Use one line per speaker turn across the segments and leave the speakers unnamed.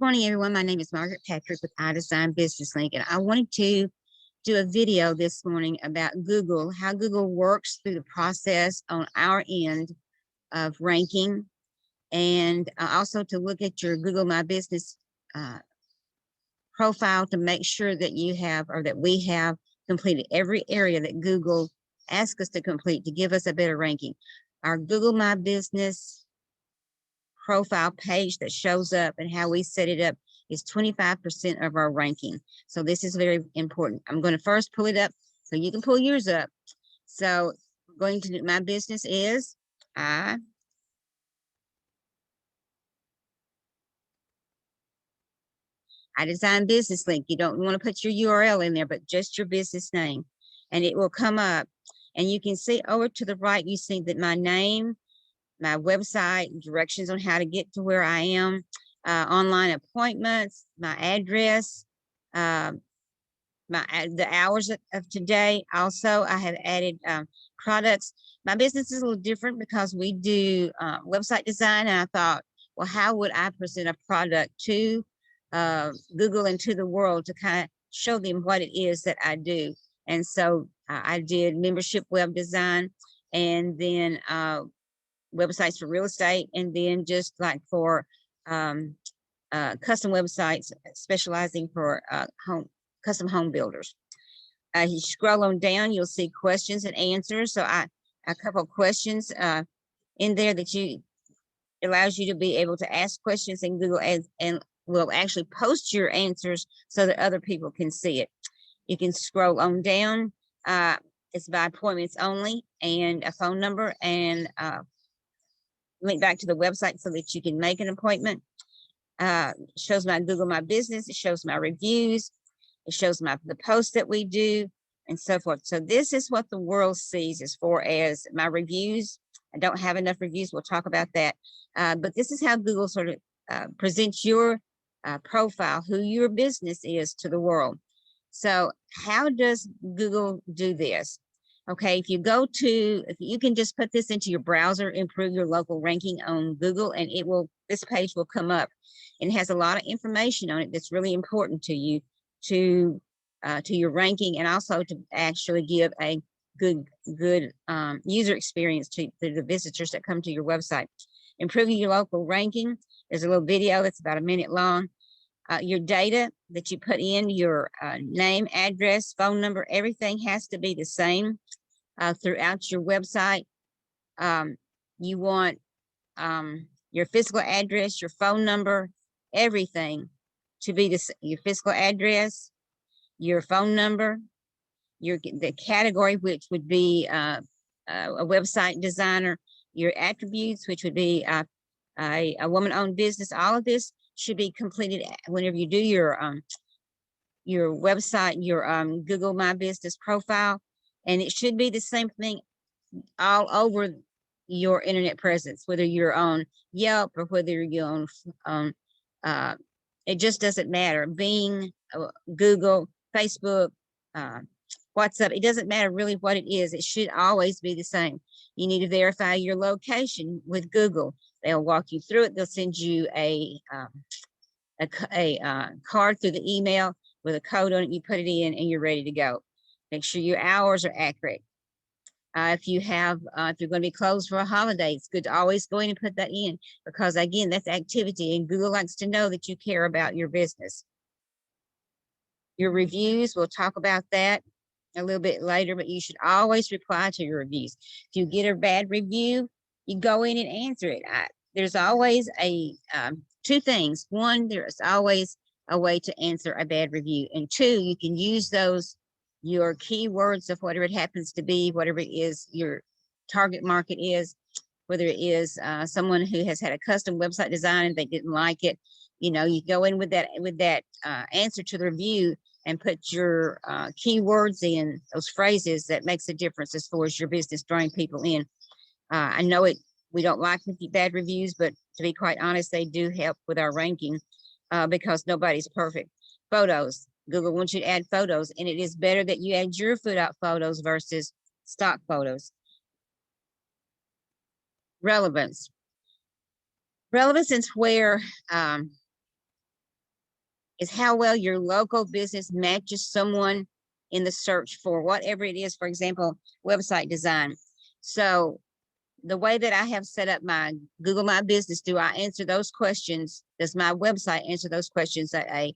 Morning, everyone. My name is Margaret Patrick with iDesign Business Link, and I wanted to do a video this morning about Google, how Google works through the process on our end of ranking, and also to look at your Google My Business profile to make sure that you have, or that we have completed every area that Google asks us to complete to give us a better ranking. Our Google My Business profile page that shows up and how we set it up is 25% of our ranking. So this is very important. I'm going to first pull it up so you can pull yours up. So going to my business is iDesign Business Link. You don't want to put your URL in there, but just your business name, and it will come up. And you can see over to the right, you see that my name, my website, directions on how to get to where I am, online appointments, my address, the hours of today. Also, I have added products. My business is a little different because we do website design, and I thought, well, how would I present a product to Google and to the world to kind of show them what it is that I do? And so I did membership web design, and then websites for real estate, and then just like for custom websites specializing for custom home builders. You scroll on down, you'll see questions and answers. So a couple of questions in there that allows you to be able to ask questions in Google and will actually post your answers so that other people can see it. You can scroll on down. It's by appointments only, and a phone number, and link back to the website so that you can make an appointment. Shows my Google My Business. It shows my reviews. It shows the posts that we do, and so forth. So this is what the world sees as far as my reviews. I don't have enough reviews. We'll talk about that. But this is how Google sort of presents your profile, who your business is, to the world. So how does Google do this? Okay, if you can just put this into your browser, improve your local ranking on Google, and this page will come up. And it has a lot of information on it that's really important to you, to your ranking, and also to actually give a good user experience to the visitors that come to your website. Improving your local ranking. There's a little video that's about a minute long. Your data that you put in, your name, address, phone number, everything has to be the same throughout your website. You want your physical address, your phone number, everything to be your physical address, your phone number, the category, which would be a website designer, your attributes, which would be a woman-owned business. All of this should be completed whenever you do your website, your Google My Business profile, and it should be the same thing all over your internet presence, whether you're on Yelp or whether you're on it just doesn't matter. Bing, Google, Facebook, WhatsApp, it doesn't matter really what it is. It should always be the same. You need to verify your location with Google. They'll walk you through it. They'll send you a card through the email with a code on it. You put it in and you're ready to go. Make sure your hours are accurate. If you're going to be closed for a holiday, it's good to always go in and put that in, because again, that's activity, and Google likes to know that you care about your business. Your reviews, we'll talk about that a little bit later, but you should always reply to your reviews. If you get a bad review, you go in and answer it. There's always two things. One, there's always a way to answer a bad review, and two, you can use your keywords of whatever it happens to be, whatever it is your target market is, whether it is someone who has had a custom website design and they didn't like it. You go in with that answer to the review and put your keywords in, those phrases that makes a difference as far as your business drawing people in. I know we don't like bad reviews, but to be quite honest, they do help with our ranking because nobody's perfect. Photos. Google wants you to add photos, and it is better that you add your photos versus stock photos. Relevance. Relevance is where is how well your local business matches someone in the search for whatever it is, for example, website design. So the way that I have set up my Google My Business, do I answer those questions? Does my website answer those questions that a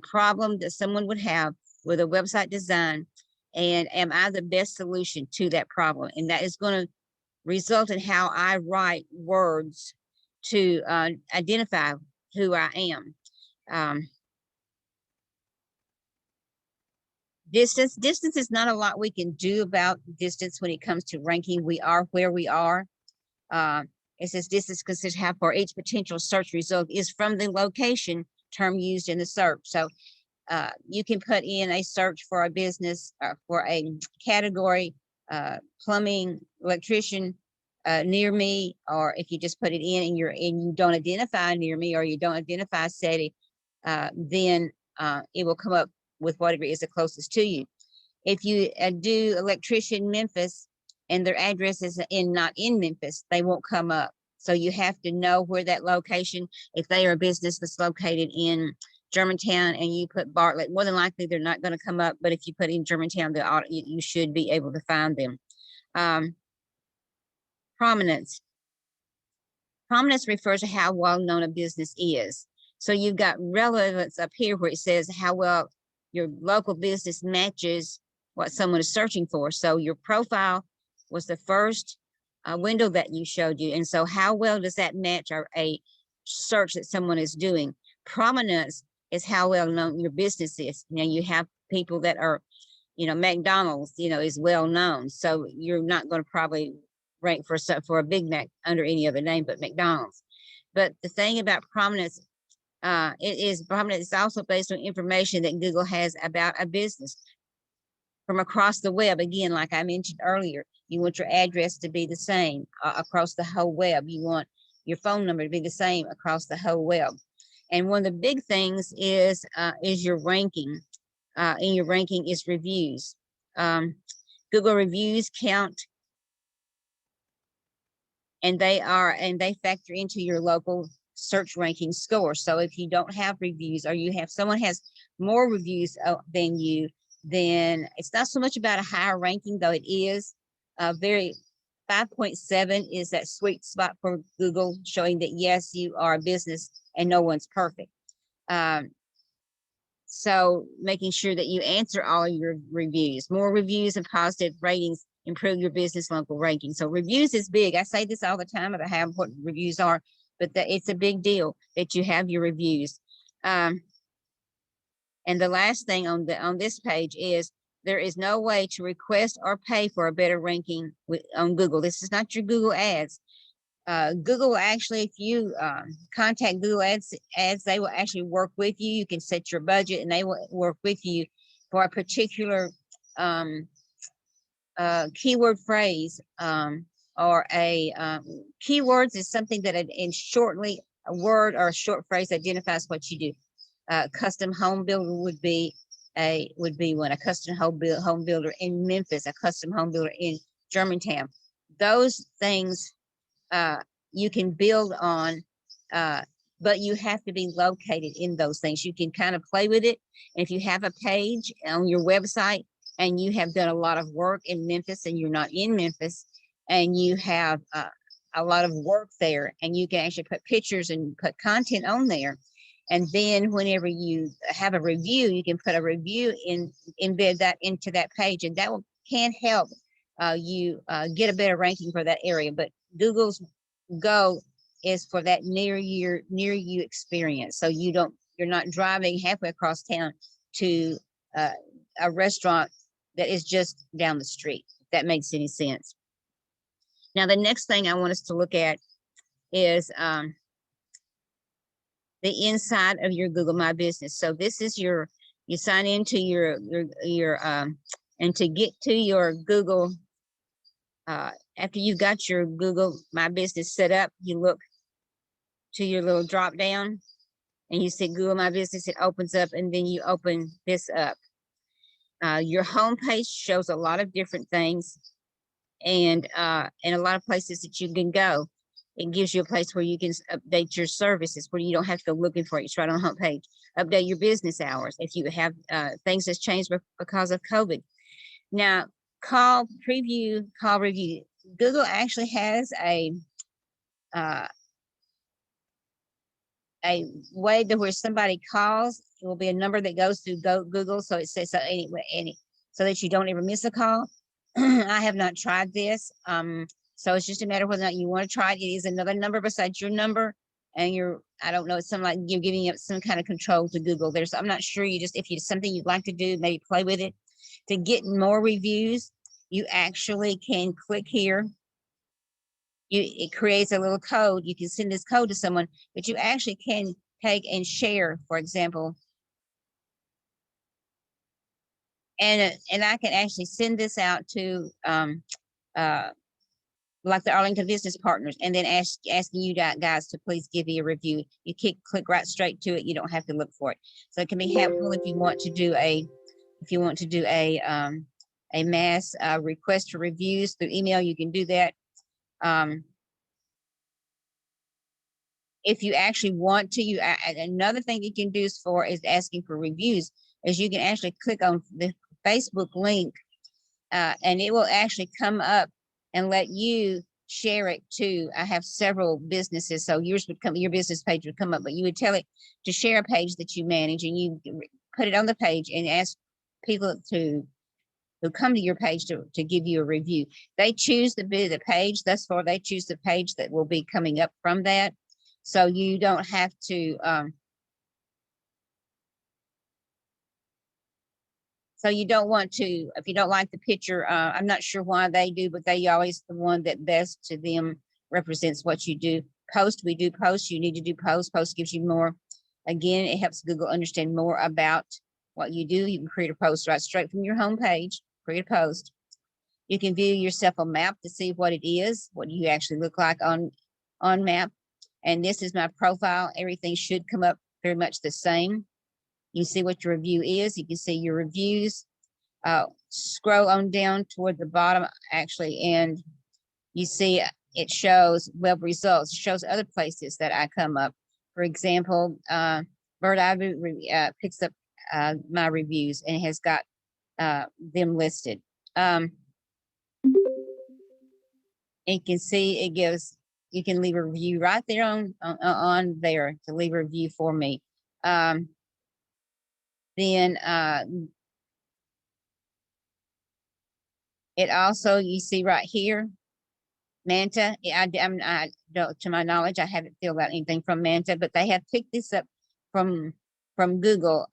problem that someone would have with a website design? And am I the best solution to that problem? And that is going to result in how I write words to identify who I am. Distance is not a lot we can do about distance when it comes to ranking. We are where we are. It says distance considers how far each potential search result is from the location term used in the search. So you can put in a search for a business, for a category, plumbing, electrician, near me, or if you just put it in and you don't identify near me, or you don't identify SETI, then it will come up with whatever is the closest to you. If you do electrician Memphis and their address is not in Memphis, they won't come up. So you have to know where that location, if they are a business that's located in Germantown and you put Bartlett, more than likely they're not going to come up, but if you put in Germantown, you should be able to find them. Prominence. Prominence refers to how well known a business is. So you've got relevance up here where it says how well your local business matches what someone is searching for. So your profile was the first window that you showed you. And so how well does that match a search that someone is doing? Prominence is how well known your business is. Now you have people that are, McDonald's, is well known. So you're not going to probably rank for a Big Mac under any other name but McDonald's. But the thing about prominence, prominence is also based on information that Google has about a business from across the web. Again, like I mentioned earlier, you want your address to be the same across the whole web. You want your phone number to be the same across the whole web. And one of the big things is your ranking. In your ranking is reviews. Google reviews count, and they factor into your local search ranking score. So if you don't have reviews, or someone has more reviews than you, then it's not so much about a higher ranking, though it is 5.7 is that sweet spot for Google, showing that yes, you are a business and no one's perfect. So making sure that you answer all of your reviews. More reviews and positive ratings improve your business local ranking. So reviews is big. I say this all the time about how important reviews are, but it's a big deal that you have your reviews. And the last thing on this page is there is no way to request or pay for a better ranking on Google. This is not your Google Ads. Google will actually, if you contact Google Ads, they will actually work with you. You can set your budget and they will work with you for a particular keyword phrase, or keywords is something that shortly a word or a short phrase identifies what you do. Custom home builder would be one. A custom home builder in Memphis, a custom home builder in Germantown. Those things you can build on, but you have to be located in those things. You can kind of play with it. And if you have a page on your website and you have done a lot of work in Memphis and you're not in Memphis, and you have a lot of work there, and you can actually put pictures and put content on there. And then whenever you have a review, you can put a review embed that into that page, and that can help you get a better ranking for that area. But Google's goal is for that near you experience. So you're not driving halfway across town to a restaurant that is just down the street, if that makes any sense. Now, the next thing I want us to look at is the inside of your Google My Business. So this is you sign into your and to get to your Google, after you've got your Google My Business set up, you look to your little drop down and you see Google My Business. It opens up, and then you open this up. Your home page shows a lot of different things, and a lot of places that you can go. It gives you a place where you can update your services, where you don't have to go looking for it. It's right on the homepage. Update your business hours if you have things that's changed because of COVID. Now, call preview, call review. Google actually has a way to where somebody calls. It will be a number that goes through Google, so it says so anyway, so that you don't ever miss a call. I have not tried this. So it's just a matter of whether or not you want to try it. It is another number besides your number, and I don't know, it's something like you're giving up some kind of control to Google. I'm not sure. If it's something you'd like to do, maybe play with it. To get more reviews, you actually can click here. It creates a little code. You can send this code to someone, but you actually can take and share, for example. And I can actually send this out to like the Arlington Business Partners, and then asking you guys to please give me a review. You click right straight to it. You don't have to look for it. So it can be helpful if you want to do a mass request for reviews through email. You can do that. If you actually want to, another thing you can do is asking for reviews, is you can actually click on the Facebook link, and it will actually come up and let you share it to. I have several businesses, so your business page would come up, but you would tell it to share a page that you manage, and you put it on the page and ask people who come to your page to give you a review. They choose the page. Thus far, they choose the page that will be coming up from that. So you don't have to, so you don't want to, if you don't like the picture, I'm not sure why they do, but they always, the one that best to them represents what you do. Post, we do post. You need to do post. Post gives you more. Again, it helps Google understand more about what you do. You can create a post right straight from your home page, create a post. You can view yourself a map to see what it is, what you actually look like on map. And this is my profile. Everything should come up very much the same. You see what your review is. You can see your reviews. Scroll on down toward the bottom, actually, and you see it shows web results. It shows other places that I come up. For example, Bird Eye picks up my reviews and has got them listed. You can see it gives, you can leave a review right there on there to leave a review for me. Then it also, you see right here, Manta. I don't, to my knowledge, I haven't filled out anything from Manta, but they have picked this up from Google,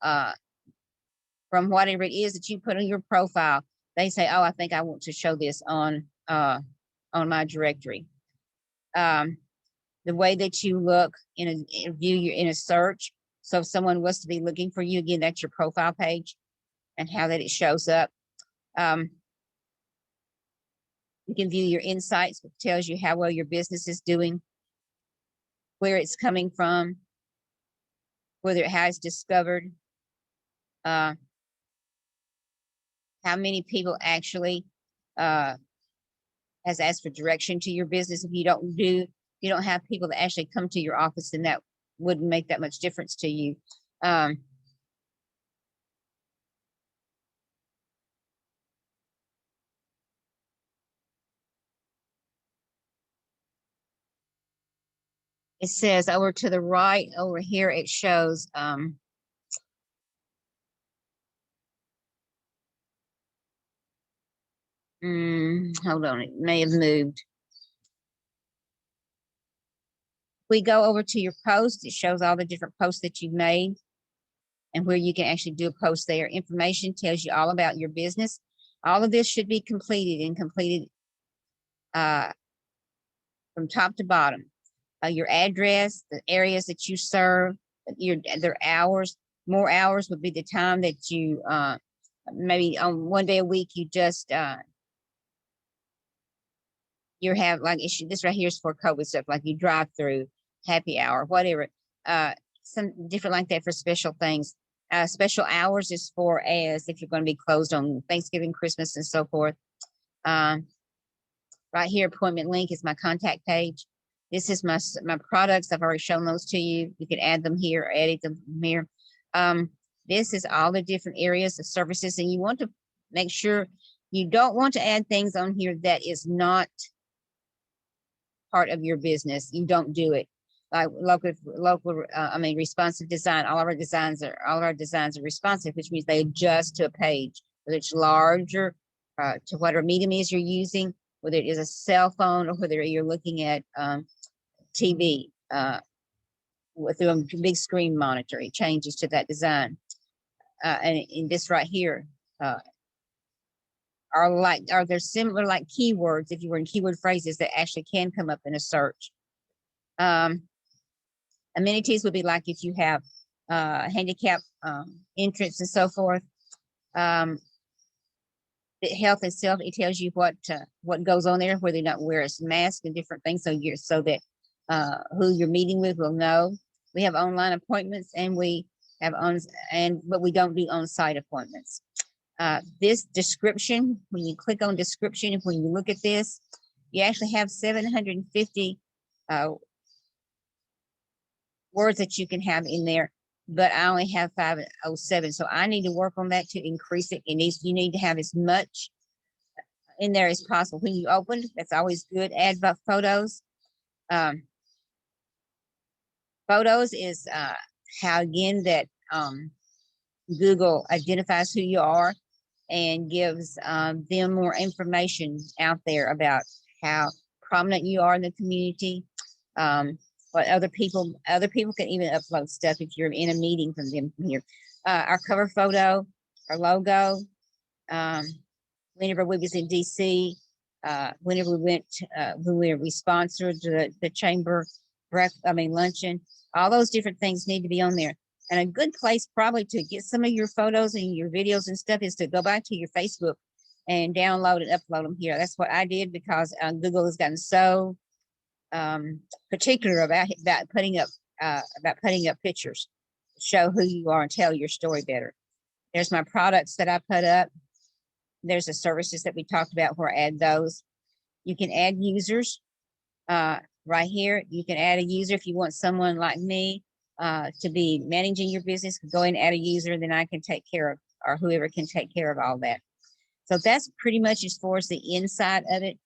from whatever it is that you put on your profile. They say, oh, I think I want to show this on my directory. The way that you look in a view, you're in a search. So if someone was to be looking for you, again, that's your profile page and how that it shows up. You can view your insights, which tells you how well your business is doing, where it's coming from, whether it has discovered, how many people actually has asked for direction to your business. If you don't have people that actually come to your office, then that wouldn't make that much difference to you. It says over to the right over here, it shows hold on, it may have moved. We go over to your post. It shows all the different posts that you've made and where you can actually do a post there. Information tells you all about your business. All of this should be completed from top to bottom. Your address, the areas that you serve, their hours. More hours would be the time that you maybe on one day a week you just you have like issue. This right here is for COVID stuff, like you drive through, happy hour, whatever. Some different like that for special things. Special hours is for as if you're going to be closed on Thanksgiving, Christmas, and so forth. Right here, appointment link is my contact page. This is my products. I've already shown those to you. You can add them here or edit them from here. This is all the different areas of services, and you want to make sure you don't want to add things on here that is not part of your business. You don't do it. Like responsive design. All of our designs are responsive, which means they adjust to a page, whether it's larger, to whatever medium is you're using, whether it is a cell phone or whether you're looking at TV with a big screen monitor. It changes to that design. And in this right here are there similar like keywords, if you were in keyword phrases, that actually can come up in a search. Amenities would be like if you have handicap entrance and so forth. The health itself, it tells you what goes on there, whether or not wear a mask and different things, so that who you're meeting with will know. We have online appointments, and we have but we don't do on-site appointments. This description, when you click on description, and when you look at this, you actually have 750 words that you can have in there, but I only have 507. So I need to work on that to increase it. You need to have as much in there as possible. When you open, that's always good. Add photos. Photos is how, again, that Google identifies who you are and gives them more information out there about how prominent you are in the community. But other people can even upload stuff if you're in a meeting from them from here. Our cover photo, our logo. Whenever we was in DC, whenever we went, we sponsored the chamber luncheon. All those different things need to be on there. And a good place probably to get some of your photos and your videos and stuff is to go back to your Facebook and download and upload them here. That's what I did, because Google has gotten so particular about putting up pictures to show who you are and tell your story better. There's my products that I put up. There's the services that we talked about where I add those. You can add users right here. You can add a user if you want someone like me to be managing your business. Go ahead and add a user, and then I can take care of, or whoever can take care of all that. So that's pretty much as far as the inside of it.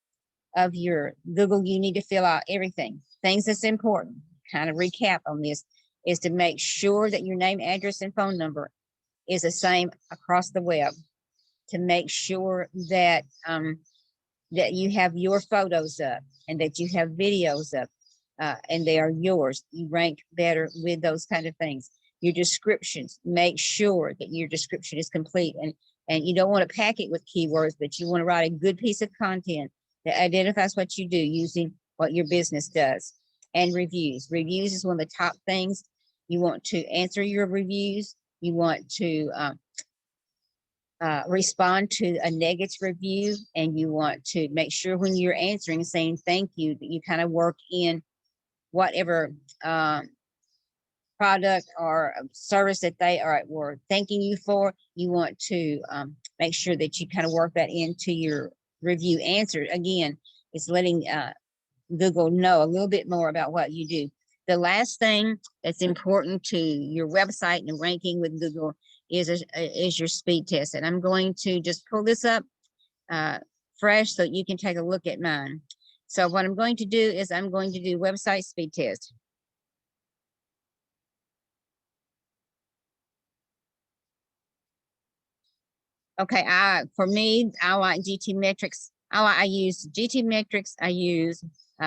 Of your Google, you need to fill out everything. Things that's important, kind of recap on this, is to make sure that your name, address, and phone number is the same across the web. To make sure that that you have your photos up and that you have videos up and they are yours. You rank better with those kind of things. Your descriptions, make sure that your description is complete, and you don't want to pack it with keywords, but you want to write a good piece of content that identifies what you do using what your business does. And reviews. Reviews is one of the top things. You want to answer your reviews. You want to respond to a negative review, and you want to make sure when you're answering, saying thank you, that you kind of work in whatever product or service that they were thanking you for. You want to make sure that you kind of work that into your review answer. Again, it's letting Google know a little bit more about what you do. The last thing that's important to your website and ranking with Google is your speed test. And I'm going to just pull this up fresh so you can take a look at mine. So what I'm going to do is I'm going to do website speed test. Okay, for me, I like GTmetrix. I use GTmetrix, I use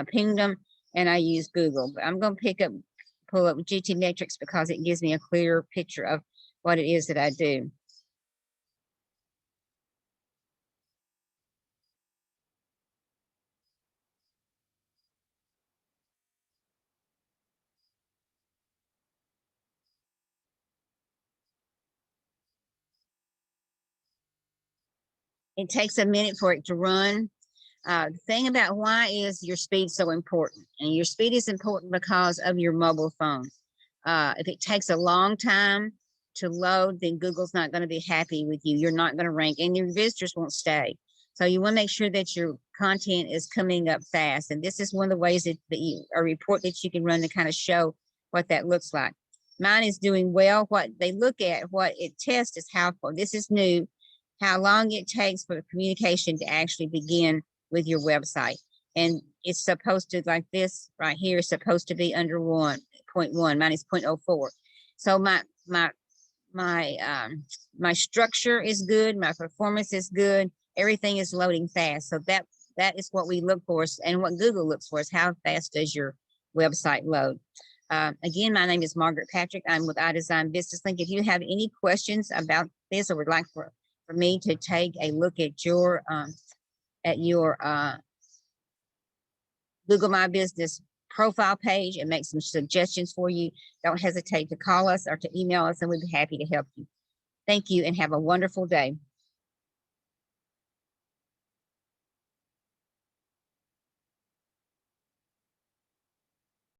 Pingdom, and I use Google. But I'm going to pull up GTmetrix because it gives me a clear picture of what it is that I do. It takes a minute for it to run. The thing about why is your speed so important, and your speed is important because of your mobile phone. If it takes a long time to load, then Google's not going to be happy with you. You're not going to rank, and your visitors won't stay. So you want to make sure that your content is coming up fast. And this is one of the ways that a report that you can run to kind of show what that looks like. Mine is doing well. What they look at, what it tests is how far, this is new, how long it takes for the communication to actually begin with your website. And it's supposed to, like this right here, is supposed to be under 1.1, mine is 0.04. So my structure is good, my performance is good, everything is loading fast. So that is what we look for, and what Google looks for is how fast does your website load. Again, my name is Margaret Patrick. I'm with iDesign Business Link. If you have any questions about this or would like for me to take a look at your Google My Business profile page and make some suggestions for you, don't hesitate to call us or to email us, and we'd be happy to help you. Thank you and have a wonderful day.